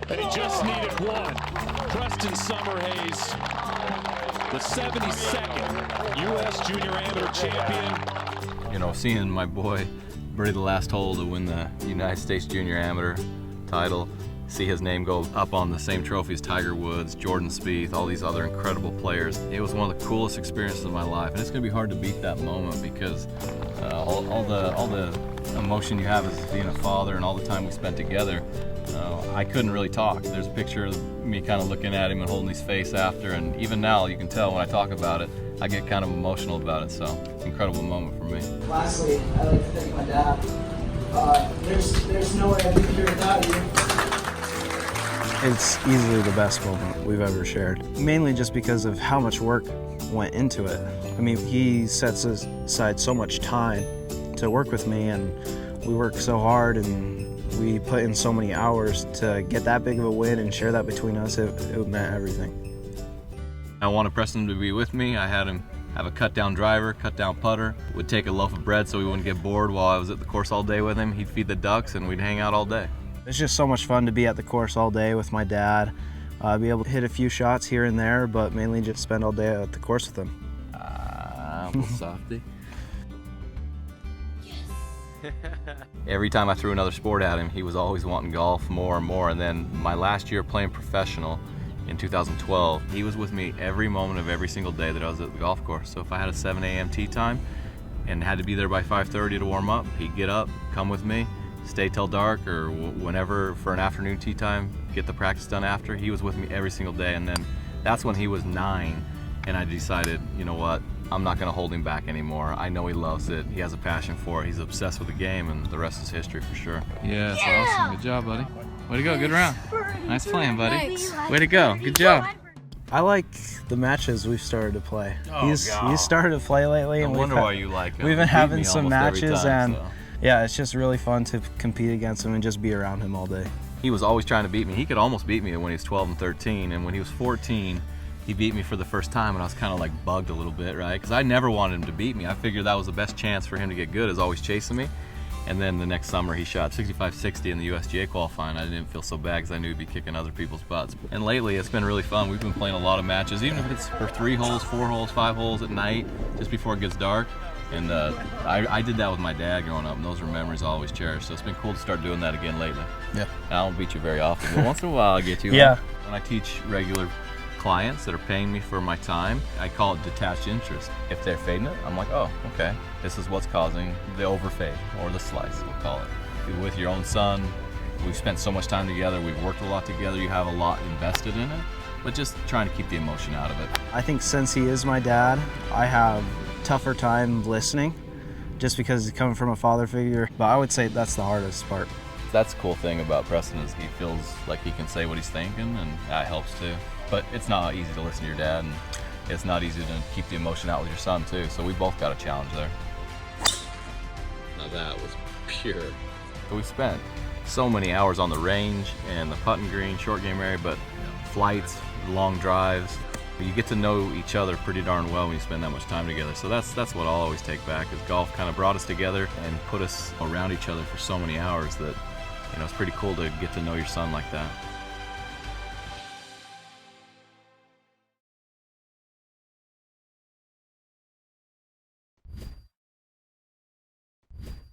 And he just needed one. Preston Summerhays, the 72nd U.S. Junior Amateur Champion. You know, seeing my boy birdie the last hole to win the United States Junior Amateur title, see his name go up on the same trophy as Tiger Woods, Jordan Spieth, all these other incredible players. It was one of the coolest experiences of my life, and it's going to be hard to beat that moment because all the emotion you have as being a father and all the time we spent together. I couldn't really talk. There's a picture of me kind of looking at him and holding his face after, and even now you can tell when I talk about it, I get kind of emotional about it, so it's an incredible moment for me. Lastly, I'd like to thank my dad. There's no way I'd be here without you. It's easily the best moment we've ever shared, mainly just because of how much work went into it. I mean, he sets aside so much time to work with me, and we work so hard, and we put in so many hours to get that big of a win and share that between us. It meant everything. I wanted Preston to be with me. I had him have a cut-down driver, cut-down putter, would take a loaf of bread so he wouldn't get bored while I was at the course all day with him. He'd feed the ducks and we'd hang out all day. It's just so much fun to be at the course all day with my dad, be able to hit a few shots here and there, but mainly just spend all day at the course with him. Uncle Softy. Every time I threw another sport at him, he was always wanting golf more and more. And then my last year playing professional in 2012, he was with me every moment of every single day that I was at the golf course. So if I had a 7 a.m. tee time and had to be there by 5:30 to warm up, he'd get up, come with me, stay till dark, or whenever for an afternoon tee time, get the practice done after. He was with me every single day. And then that's when he was 9, and I decided, you know what, I'm not going to hold him back anymore. I know he loves it. He has a passion for it. He's obsessed with the game, and the rest is history for sure. Yeah, that's awesome. Good job, buddy. Way to go. Good round. Nice playing, buddy. Way to go. Good job. I like the matches we've started to play. Oh, He's God. started to play lately, I and wonder why you like him. we've been He beat having me some almost every matches, time, and so. yeah, it's just really fun to compete against him and just be around him all day. He was always trying to beat me. He could almost beat me when he was 12 and 13, and when he was 14, he beat me for the first time, and I was kind of like bugged a little bit, right? Because I never wanted him to beat me. I figured that was the best chance for him to get good, is always chasing me. And then the next summer he shot 65-60 in the USGA qualifying. I didn't feel so bad because I knew he'd be kicking other people's butts. And lately it's been really fun. We've been playing a lot of matches, even if it's for 3 holes, 4 holes, 5 holes at night, just before it gets dark. And I did that with my dad growing up, and those are memories I always cherish. So it's been cool to start doing that again lately. Yeah. I don't beat you very often, but once in a while I'll get you. Yeah. When I teach regular clients that are paying me for my time, I call it detached interest. If they're fading it, I'm like, oh, okay, this is what's causing the overfade, or the slice, we'll call it. With your own son, we've spent so much time together, we've worked a lot together, you have a lot invested in it, but just trying to keep the emotion out of it. I think since he is my dad, I have tougher time listening, just because he's coming from a father figure, but I would say that's the hardest part. That's the cool thing about Preston, is he feels like he can say what he's thinking, and that helps too. But it's not easy to listen to your dad, and it's not easy to keep the emotion out with your son too, so we both got a challenge there. Now that was pure. We spent so many hours on the range and the putting green, short game area, but flights, long drives. You get to know each other pretty darn well when you spend that much time together. So that's what I'll always take back, is golf kind of brought us together and put us around each other for so many hours that, you know, it's pretty cool to get to know your son like that.